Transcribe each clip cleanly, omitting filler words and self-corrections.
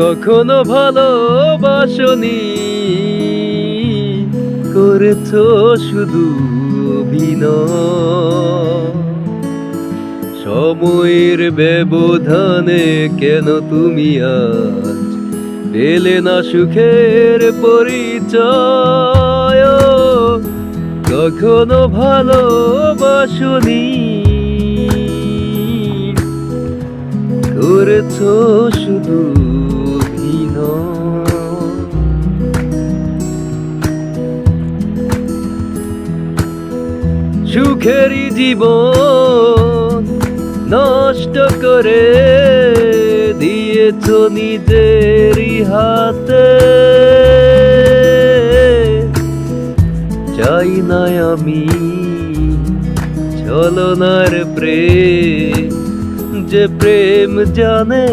কখনো ভালোবাসনি, করেছো শুধু অভিনয়। সময়ের ব্যবধানে কেন তুমি আজ পেলে না সুখের পরিচয়? কখনো ভালোবাসনি, করেছো শুধু অভিনয়। সুখেরই জীবন নষ্ট করে দিয়েছো নিজেরই হাতে। চাই না আমি ছলনার প্রেম, যে প্রেম জানে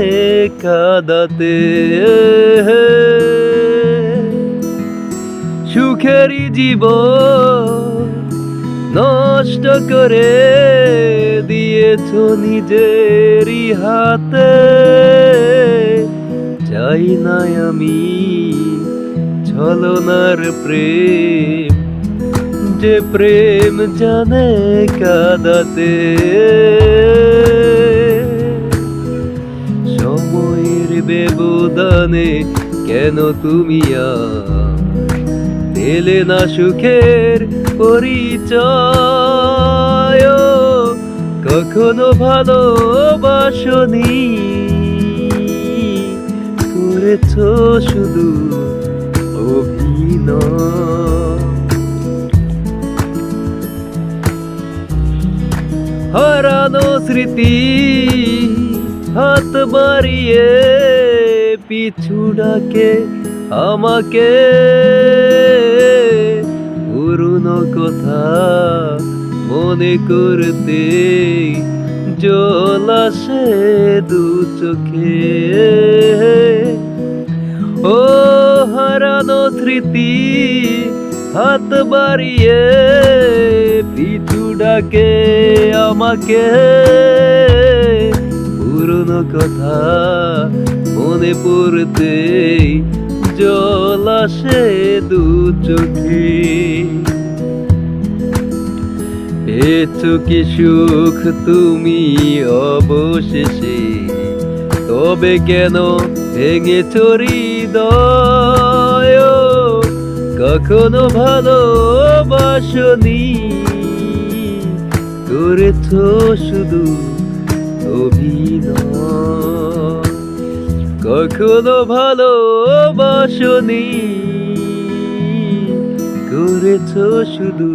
কাঁদাতে। সুখেরই জীবন নষ্ট করে দিয়েছো নিজেরই হাতে। চাই না আমি ছলনার প্রেম, যে প্রেম জানে কাঁদাতে। সময়ের ব্যবধানে কেন তুমি পেলে না সুখের পরিচয়? কখনো ভালোবাসনি, করেছো শুধু অভিনয়। হারানো স্মৃতি হাত বাড়িয়ে পিছু ডাকে আমাকে। পুরনো কথা মনে করতে জল আসে দু চোখে। ও হারানো স্মৃতি হাত বাড়িয়ে পিছু ডাকে আমাকে। পুরনো কথা মনে পড়তে জল আসে দু চোখে। পেয়েছো কি সুখ তুমি অবশেষে, তবে কেন ভেঙেছো হৃদয়? কখনো ভালোবাসনি, করেছো শুধু অভিনয়। কখনো ভালোবাসনি, করেছো শুধু